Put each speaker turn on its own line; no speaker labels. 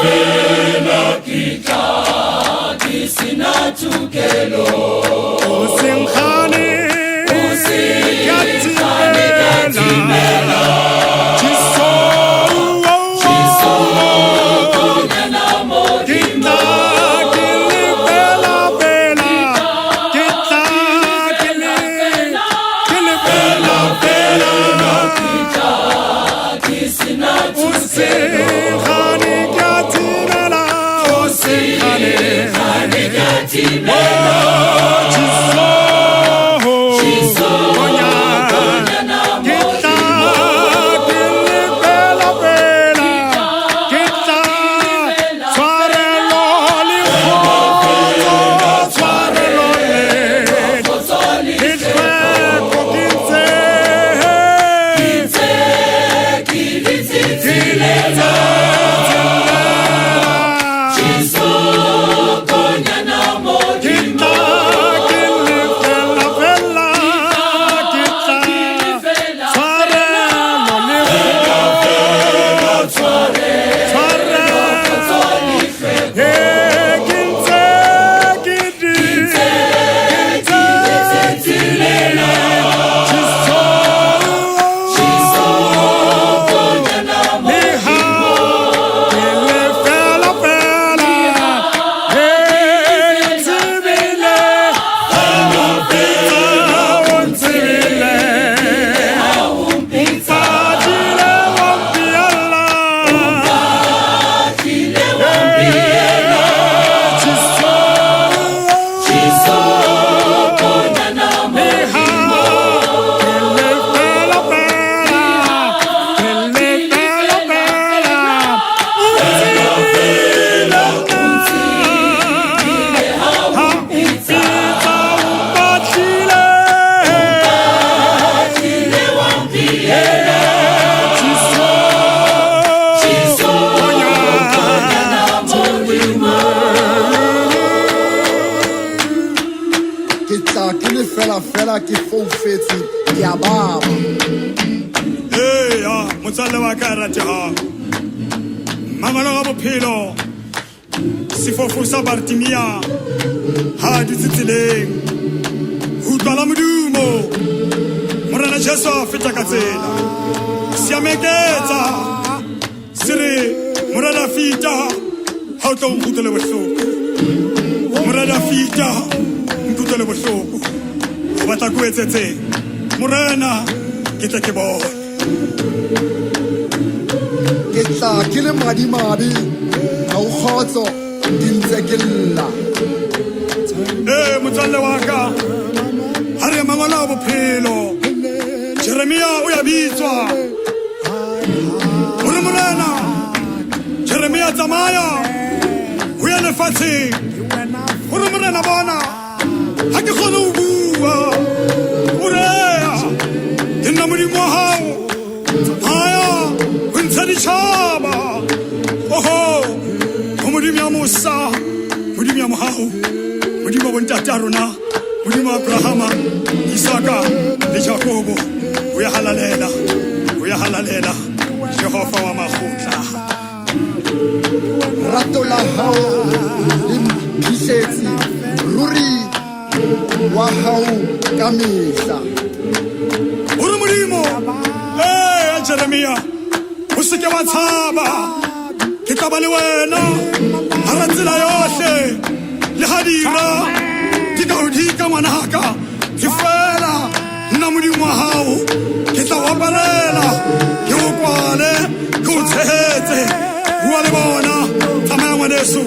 fela kita kisina tukelo
usinkhani
katimela
fela ke foufetse ke a baba
motswalle wa ka rate ha mangolo ga bophelo sefofo sa Bartimia ha ditseleng ho tlala modumo morena Jesu a feta ka tsela siameketsa sire morena fita ha o tlo nkutele bohloko morena fita nkutele bohloko o batla go etsetse morena ke tle ke bona
ke tla ke le madimabe ha o khotso ke ntse ke lla
motswalle wa ka ha re mangolo a bophelo Jeremia o ya bitswa hore morena Jeremia tsamaya ho ya lefatsheng hore morena bona ha ke kgone ho bua ureya ke nna modimo wa hao haya ho ntsha ditjhaba oho ho modimo ya Musa modimo ya mohao modimo wa bontate a rona modimo wa Abrahama Isaka le Jakobo o ya halalela Jehova wa makgotla
rato la hao le mphisetsi ruri wa hao ka mehla
hore modimo Jeremia o se ke wa tshaba ke tla ba le wena hara tsela yohle le hadira ke ka hodika ngwanaka ke fela nna modimo wa hao ke tla o aparela ke o kwale ke o tshehetse bua le bona tsamaya ngwaneso